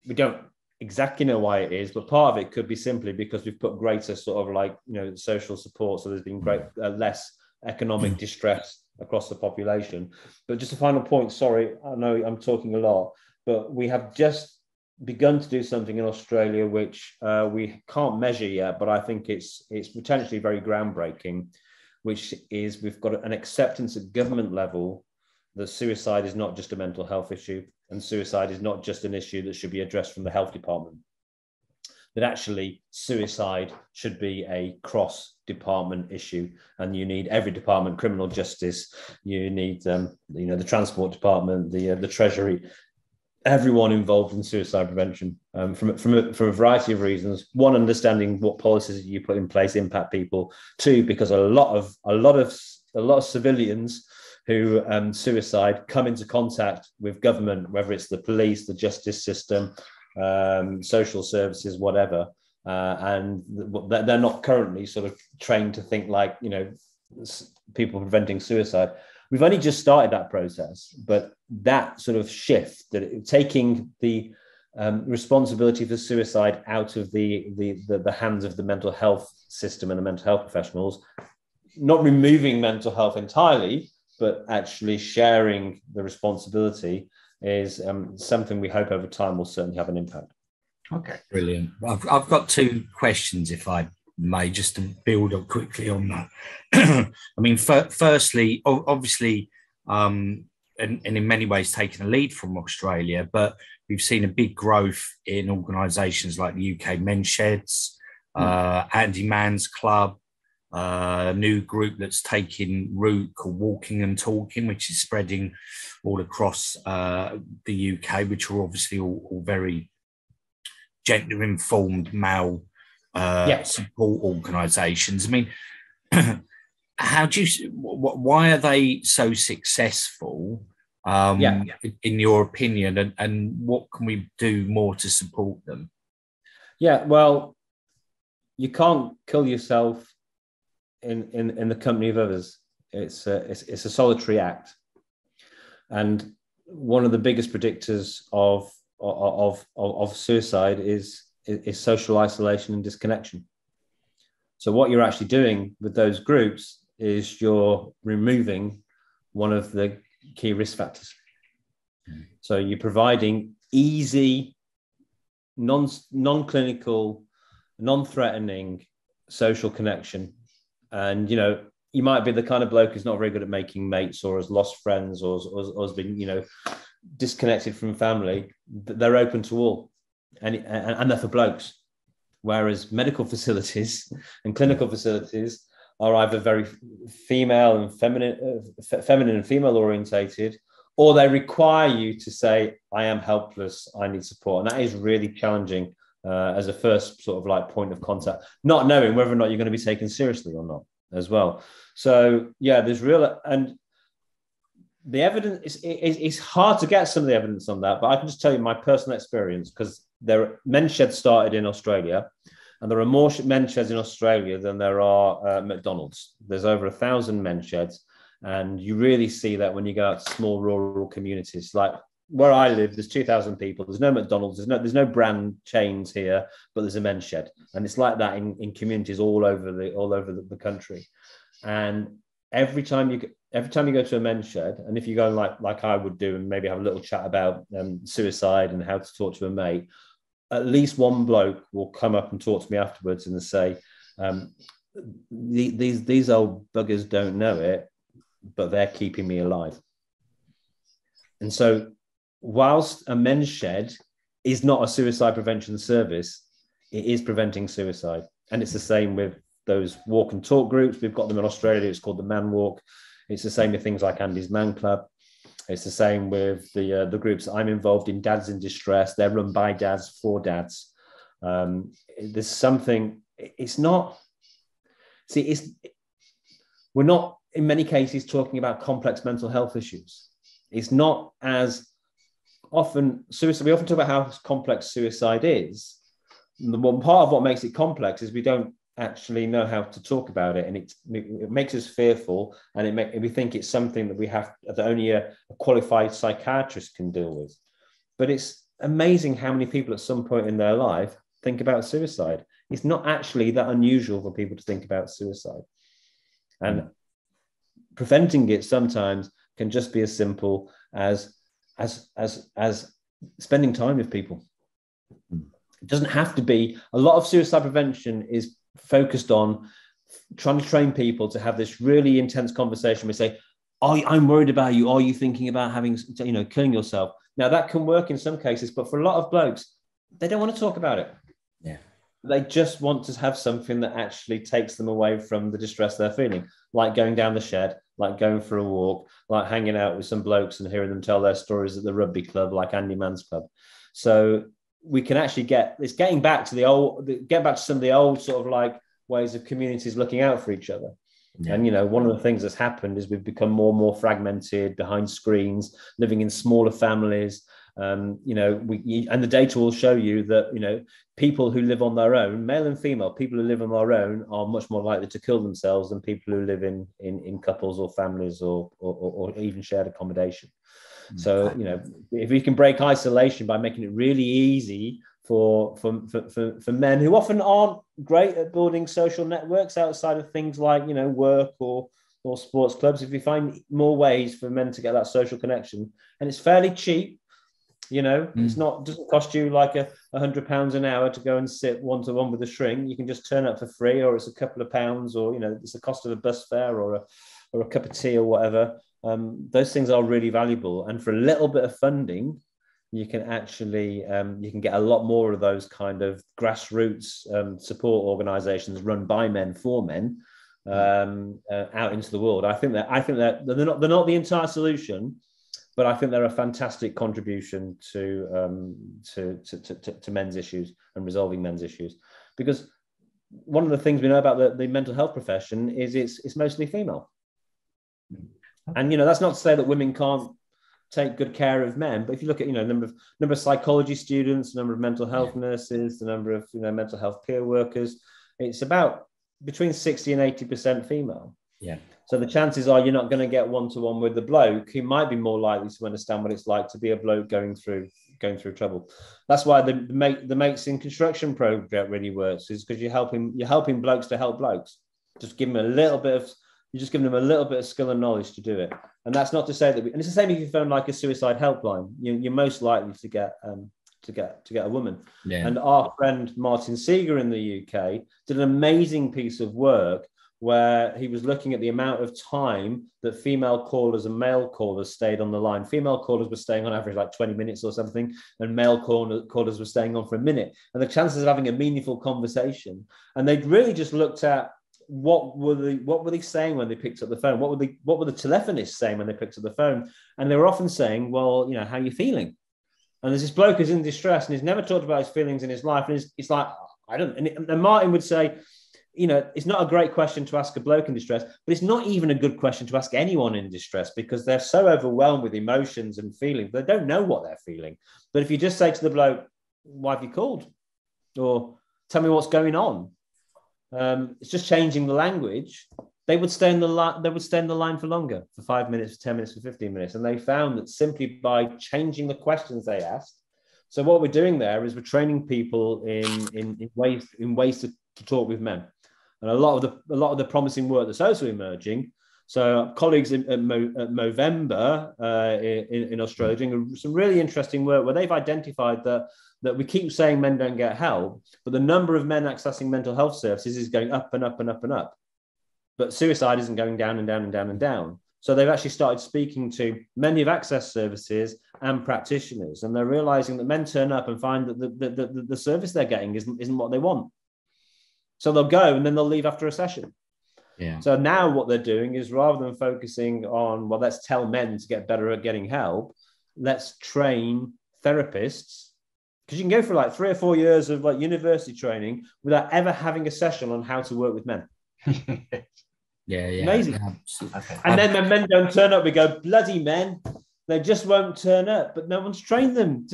We don't exactly know why it is, but part of it could be simply because we've put greater sort of like social support, so there's been less economic distress across the population. But just a final point, sorry, I know I'm talking a lot, but we have just begun to do something in Australia which we can't measure yet, but I think it's potentially very groundbreaking, which is we've got an acceptance at government level that suicide is not just a mental health issue, and suicide is not just an issue that should be addressed from the health department. That actually suicide should be a cross-department issue, and you need every department, criminal justice, you need the transport department, the treasury, everyone involved in suicide prevention, from a variety of reasons. One, understanding what policies you put in place impact people. Two, because a lot of civilians who suicide come into contact with government, whether it's the police, the justice system, social services, whatever, and they're not currently sort of trained to think like, people preventing suicide. We've only just started that process, but that sort of shift, that taking the responsibility for suicide out of the hands of the mental health system and the mental health professionals, not removing mental health entirely, but actually sharing the responsibility, is something we hope over time will certainly have an impact. Okay, brilliant. I've got two questions, if I may, just to build up quickly on that. I mean, firstly, obviously, and in many ways taking a lead from Australia, but we've seen a big growth in organisations like the UK Men's Sheds, Andy Mann's Club, a new group that's taking root called Walking and Talking, which is spreading all across the UK, which are obviously all very gender-informed male support organisations. I mean, why are they so successful, in your opinion, and what can we do more to support them? Yeah, well, you can't kill yourself in the company of others. It's a solitary act, and one of the biggest predictors of suicide is social isolation and disconnection. So what you're actually doing with those groups is you're removing one of the key risk factors. So you're providing easy, non-clinical, non-threatening social connection. And, you might be the kind of bloke who's not very good at making mates, or has lost friends, or has been, disconnected from family. They're open to all, and they're for blokes. Whereas medical facilities and clinical facilities are either very female and feminine and female orientated, or they require you to say, I am helpless, I need support. And that is really challenging as a first sort of like point of contact, not knowing whether or not you're going to be taken seriously or not as well. So yeah, there's and the evidence it's hard to get some of the evidence on that, but I can just tell you my personal experience, because men's sheds started in Australia, and there are more men's sheds in Australia than there are McDonald's. There's over 1,000 men's sheds, and you really see that when you go out to small rural communities. Like where I live, there's 2,000 people. There's no McDonald's. There's no brand chains here, but there's a men's shed, and it's like that in communities all over the country. And every time you go to a men's shed, and if you go like I would do, and maybe have a little chat about suicide and how to talk to a mate, at least one bloke will come up and talk to me afterwards and say, these old buggers don't know it, but they're keeping me alive. And so whilst a men's shed is not a suicide prevention service, it is preventing suicide. And it's the same with those walk and talk groups. We've got them in Australia. It's called the Man Walk. It's the same with things like Andy's Man Club. It's the same with the groups I'm involved in, Dads in Distress. They're run by dads for dads. There's something, we're not in many cases talking about complex mental health issues. It's not as often suicide. We often talk about how complex suicide is. The one part of what makes it complex is we don't actually know how to talk about it, and it makes us fearful, and we think it's something that only a qualified psychiatrist can deal with. But it's amazing how many people at some point in their life think about suicide. It's not actually that unusual for people to think about suicide, and preventing it sometimes can just be as simple as spending time with people. It doesn't have to be. A lot of suicide prevention is focused on trying to train people to have this really intense conversation. We say, I'm worried about you. Are you thinking about having, killing yourself? Now that can work in some cases, but for a lot of blokes, they don't want to talk about it. Yeah. They just want to have something that actually takes them away from the distress they're feeling, like going down the shed, like going for a walk, like hanging out with some blokes and hearing them tell their stories at the rugby club, like Andy Mann's club. So we can actually getting back to some of the old sort of like ways of communities looking out for each other. Yeah. And, one of the things that's happened is we've become more and more fragmented behind screens, living in smaller families. And the data will show you that, people who live on their own, male and female, people who live on their own are much more likely to kill themselves than people who live in couples or families or even shared accommodation. So, if we can break isolation by making it really easy for men who often aren't great at building social networks outside of things like, work or sports clubs, if we find more ways for men to get that social connection, and it's fairly cheap, doesn't cost you like £100 an hour to go and sit one-to-one with a shrink. You can just turn up for free, or it's a couple of pounds, or, it's the cost of a bus fare or a cup of tea or whatever. Those things are really valuable. And for a little bit of funding, you can actually you can get a lot more of those kind of grassroots support organizations run by men for men out into the world. I think that they're not the entire solution, but I think they're a fantastic contribution to men's issues and resolving men's issues. Because one of the things we know about the mental health profession is it's mostly female. And that's not to say that women can't take good care of men, but if you look at number of psychology students, the number of mental health nurses, the number of mental health peer workers, it's about between 60 and 80% female. Yeah. So the chances are you're not going to get one-to-one with the bloke who might be more likely to understand what it's like to be a bloke going through trouble. That's why the Mates in Construction project really works, is because you're helping blokes to help blokes. Just give them you're just giving them a little bit of skill and knowledge to do it. And that's not to say that and it's the same if you phone like a suicide helpline. You're most likely to get a woman. Yeah. And our friend Martin Seeger in the UK did an amazing piece of work where he was looking at the amount of time that female callers and male callers stayed on the line. Female callers were staying on average like 20 minutes or something, and male callers were staying on for a minute. And the chances of having a meaningful conversation. And they'd really just looked at what were they saying when they picked up the phone? What were the telephonists saying when they picked up the phone? And they were often saying, well, how are you feeling? And there's this bloke who's in distress and he's never talked about his feelings in his life. And it's like, I don't, and Martin would say, it's not a great question to ask a bloke in distress, but it's not even a good question to ask anyone in distress, because they're so overwhelmed with emotions and feelings. They don't know what they're feeling. But if you just say to the bloke, why have you called? Or tell me what's going on. It's just changing the language. They would stay in the line for longer, for 5 minutes, for 10 minutes, for 15 minutes. And they found that simply by changing the questions they asked. So what we're doing there is we're training people in ways to talk with men. And a lot of the promising work that's also emerging. So colleagues at Movember in Australia doing some really interesting work where they've identified that we keep saying men don't get help, but the number of men accessing mental health services is going up and up and up and up. But suicide isn't going down and down and down and down. So they've actually started speaking to men who've accessed services and practitioners, and they're realizing that men turn up and find that the service they're getting isn't what they want. So they'll go and then they'll leave after a session. Yeah. So now what they're doing is, rather than focusing on, well, let's tell men to get better at getting help, let's train therapists. Because you can go for like 3 or 4 years of like university training without ever having a session on how to work with men. Yeah. Amazing. Okay. And then when men don't turn up, we go, bloody men. They just won't turn up, but no one's trained them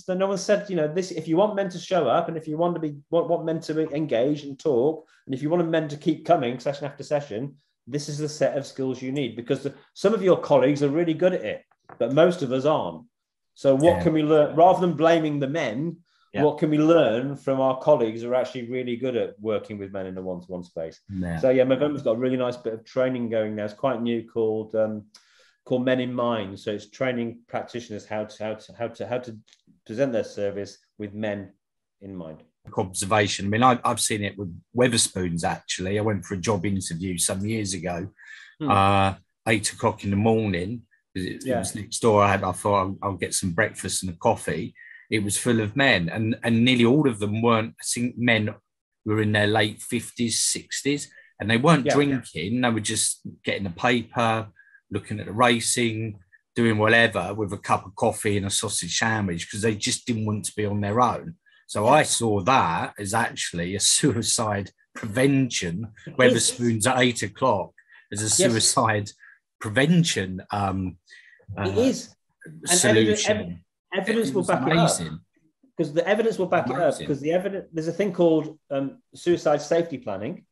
no one said, this, if you want men to show up, and if you want men to engage and talk, and if you want men to keep coming session after session, this is the set of skills you need, because some of your colleagues are really good at it, but most of us aren't. So what can we learn, rather than blaming the men? Yeah. What can we learn from our colleagues who are actually really good at working with men in a one-to-one space? Yeah. So Movember's got a really nice bit of training going now. It's quite new, called Men in Mind. So it's training practitioners how to present their service with men in mind. Observation. I mean, I've seen it with Weatherspoons, actually. I went for a job interview some years ago. 8 o'clock in the morning. It was next door. I thought I'll get some breakfast and a coffee. It was full of men, and nearly all of them weren't. I think men were in their late 50s, 60s, and they weren't drinking. They were just getting the paper, looking at the racing, doing whatever with a cup of coffee and a sausage sandwich because they just didn't want to be on their own. So I saw that as actually a suicide prevention. Weatherspoons at 8 o'clock as a suicide prevention it is. solution. Evidence will back it up. Because the evidence will back it up. Because the evidence, there's a thing called suicide safety planning.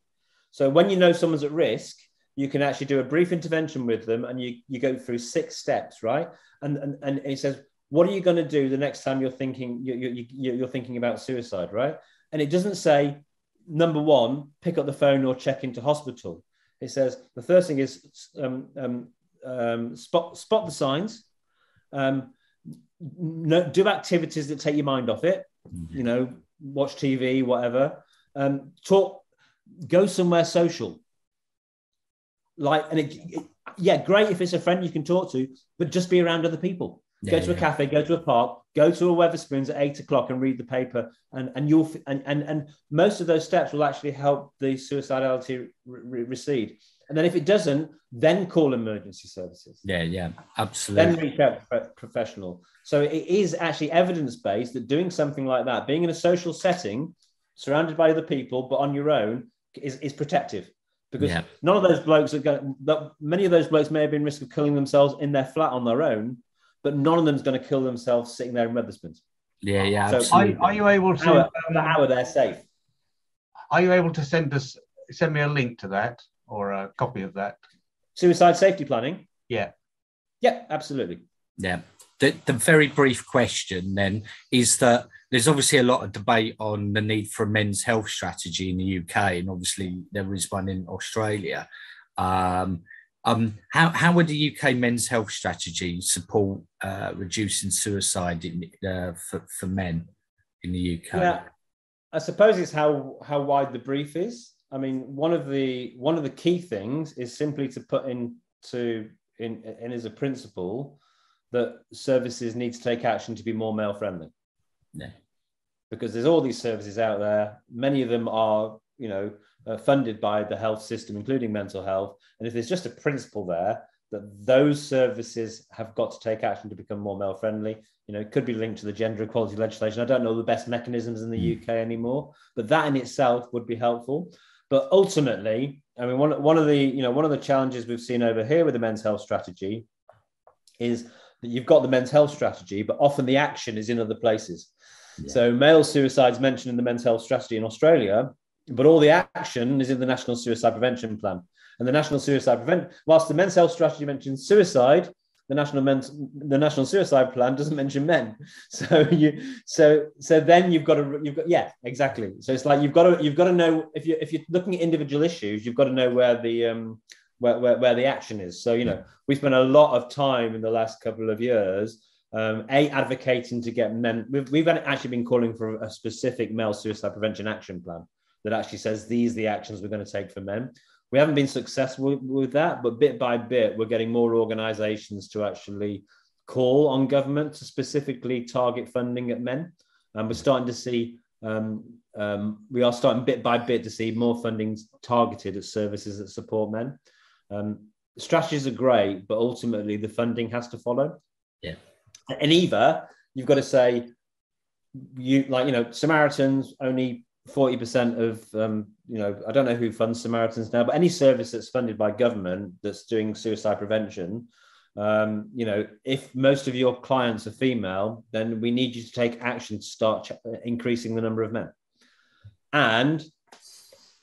So when you know someone's at risk, you can actually do a brief intervention with them, and you go through 6 steps, right? And it says, what are you going to do the next time you're thinking about suicide, right? And it doesn't say, number 1, pick up the phone or check into hospital. It says the first thing is spot the signs. Do activities that take your mind off it. You know, watch TV, whatever. Go somewhere social. Like, and great if it's a friend you can talk to, but just be around other people. Go to a cafe, go to a park, go to a Wetherspoons at 8 o'clock and read the paper, and most of those steps will actually help the suicidality recede. And then if it doesn't, then call emergency services. Yeah, absolutely. Then reach out to a professional. So it is actually evidence-based that doing something like that, being in a social setting, surrounded by other people, but on your own, is protective. Because none of those blokes many of those blokes may have been at risk of killing themselves in their flat on their own, but none of them is going to kill themselves sitting there in Wetherspoons. Yeah, so absolutely. Are you able to? The hour they're safe. Are you able to send me a link to that or a copy of that? Suicide safety planning? Yeah, absolutely. Yeah. The very brief question then is that there's obviously a lot of debate on the need for a men's health strategy in the UK, and obviously there is one in Australia. How would the UK men's health strategy support reducing suicide for men in the UK? Yeah, I suppose it's how wide the brief is. I mean, one of the key things is simply to put in as a principle that services need to take action to be more male friendly. Yeah. Because there's all these services out there. Many of them are, funded by the health system, including mental health. And if there's just a principle there that those services have got to take action to become more male friendly, it could be linked to the gender equality legislation. I don't know the best mechanisms in the UK anymore, but that in itself would be helpful. But ultimately, I mean, one of the challenges we've seen over here with the men's health strategy is that you've got the men's health strategy, but often the action is in other places. Yeah. So male suicide is mentioned in the men's health strategy in Australia, but all the action is in the National Suicide Prevention Plan. And the National Suicide Prevention, whilst the men's health strategy mentions suicide, the National Suicide Plan doesn't mention men. So then you've got exactly. So it's like you've got to know if you're looking at individual issues, you've got to know where the action is. So we spent a lot of time in the last couple of years advocating to get men. We've actually been calling for a specific male suicide prevention action plan that actually says these are the actions we're going to take for men. We haven't been successful with that, but bit by bit, we're getting more organisations to actually call on government to specifically target funding at men. And we're starting to see, we are starting bit by bit to see more funding targeted at services that support men. Strategies are great, but ultimately the funding has to follow. Yeah. And either you've got to say, Samaritans only 40% of, I don't know who funds Samaritans now, but any service that's funded by government that's doing suicide prevention, if most of your clients are female, then we need you to take action to start increasing the number of men. And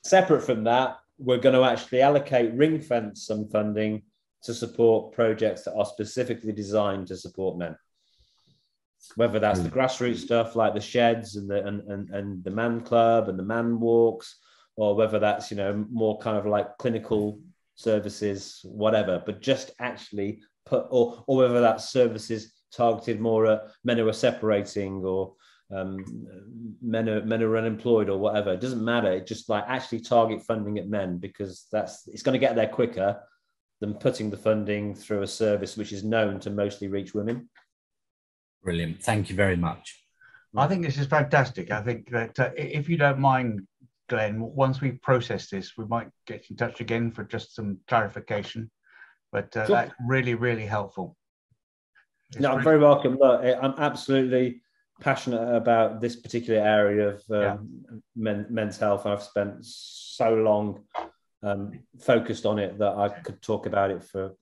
separate from that, we're going to actually allocate ring fence some funding to support projects that are specifically designed to support men. Whether that's the grassroots stuff like the sheds and the man club and the man walks, or whether that's more kind of like clinical services, whatever, but just actually or whether that's services targeted more at men who are separating or men who are unemployed or whatever. It doesn't matter. It just like actually target funding at men, because it's going to get there quicker than putting the funding through a service which is known to mostly reach women. Brilliant. Thank you very much. I think this is fantastic. I think that if you don't mind, Glenn, once we process this, we might get in touch again for just some clarification. But Sure. That's really, really helpful. No, I'm very welcome. Look, I'm absolutely passionate about this particular area of men's health. I've spent so long focused on it that I could talk about it for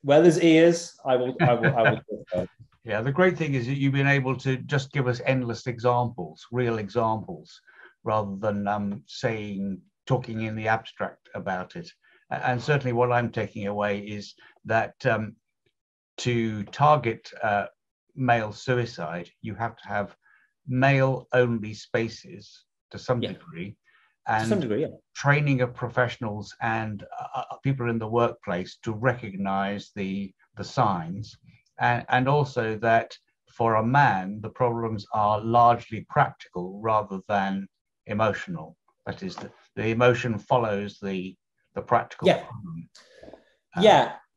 where there's ears. I will talk about it. Yeah, the great thing is that you've been able to just give us endless examples, real examples, rather than talking in the abstract about it. And certainly what I'm taking away is that to target male suicide, you have to have male-only spaces to some degree, and training of professionals and people in the workplace to recognize the signs. And also that for a man, the problems are largely practical rather than emotional. That is, the emotion follows the practical problem.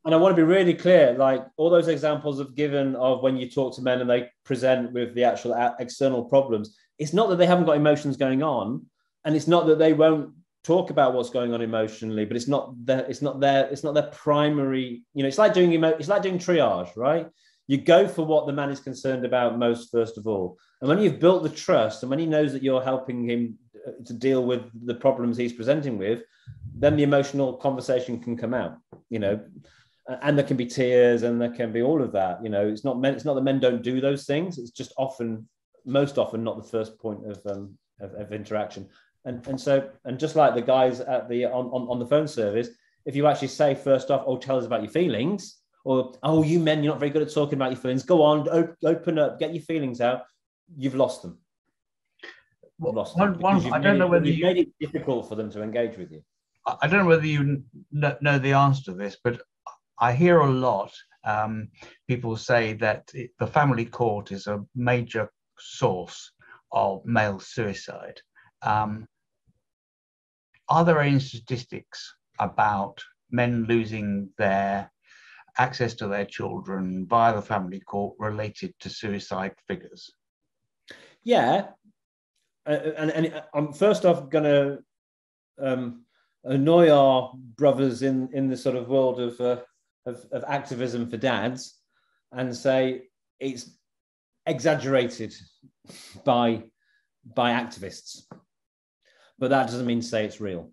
And I want to be really clear, like all those examples I've given of when you talk to men and they present with the actual external problems, it's not that they haven't got emotions going on, and it's not that they won't talk about what's going on emotionally, but it's not their primary, it's like doing triage, right? You go for what the man is concerned about most, first of all. And when you've built the trust and when he knows that you're helping him to deal with the problems he's presenting with, then the emotional conversation can come out, and there can be tears and there can be all of that. It's not that men don't do those things. It's just most often not the first point of interaction. And just like the guys at on the phone service, if you actually say first off, "Oh, tell us about your feelings," or "Oh, you men, you're not very good at talking about your feelings. Go on, open up, get your feelings out," you've lost them. I don't know whether you've made it difficult for them to engage with you. I don't know whether you know the answer to this, but I hear a lot people say that the family court is a major source of male suicide. Are there any statistics about men losing their access to their children via the family court related to suicide figures? Yeah. And I'm first off going to annoy our brothers in the sort of world of activism for dads and say it's exaggerated by activists, but that doesn't mean to say it's real.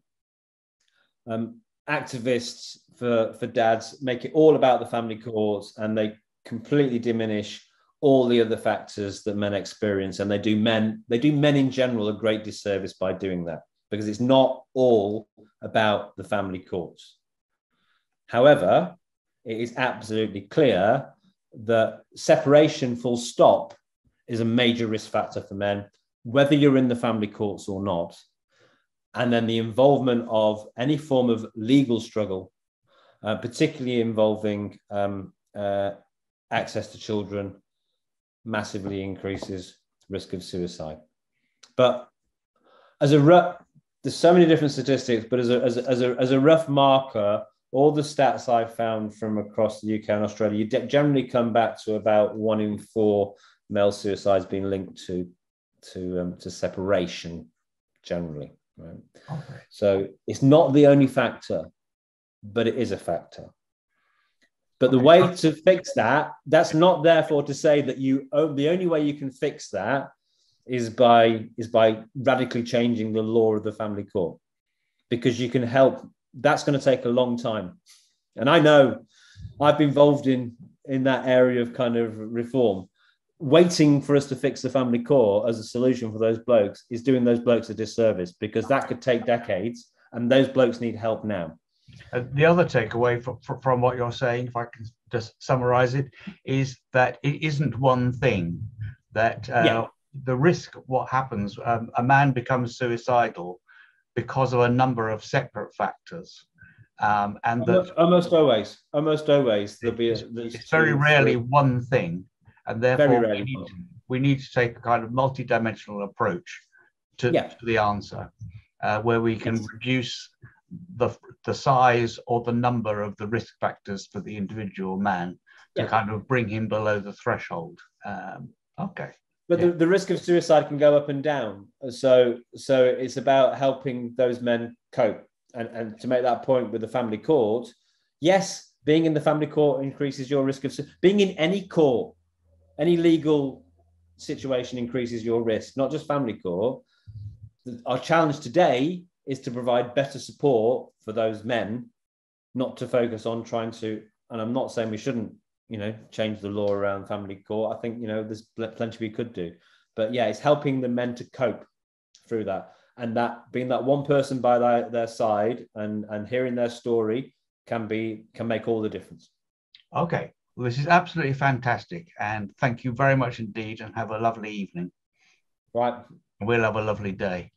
Activists for dads make it all about the family courts, and they completely diminish all the other factors that men experience, and they do men in general a great disservice by doing that, because it's not all about the family courts. However, it is absolutely clear that separation full stop is a major risk factor for men, whether you're in the family courts or not. And then the involvement of any form of legal struggle, particularly involving access to children, massively increases risk of suicide. But there's so many different statistics, but as a rough marker, all the stats I've found from across the UK and Australia, you generally come back to about 1 in 4 male suicides being linked to separation, generally. Right? Okay. So it's not the only factor, but it is a factor. But the way to fix that's not therefore to say that the only way you can fix that is by radically changing the law of the family court, because you can help. That's going to take a long time. And I know I've been involved in that area of kind of reform. Waiting for us to fix the family court as a solution for those blokes is doing those blokes a disservice, because that could take decades and those blokes need help now. The other takeaway from what you're saying, if I can just summarize it, is that it isn't one thing. That the risk, what happens, a man becomes suicidal because of a number of separate facters. And that almost always there'll be it's very rarely one thing. And therefore we need to take a kind of multidimensional approach to the answer, where we can reduce the size or the number of the risk factors for the individual man to kind of bring him below the threshold. Okay. But the risk of suicide can go up and down. So it's about helping those men cope. And to make that point with the family court, yes, being in the family court increases your risk of being in any court, any legal situation increases your risk, not just family court. Our challenge today is to provide better support for those men, not to focus on trying to, and I'm not saying we shouldn't, change the law around family court. I think, there's plenty we could do. But yeah, it's helping the men to cope through that. And that being that one person by their side and hearing their story can make all the difference. Okay. Well, this is absolutely fantastic. And thank you very much indeed. And have a lovely evening. Right. We'll have a lovely day.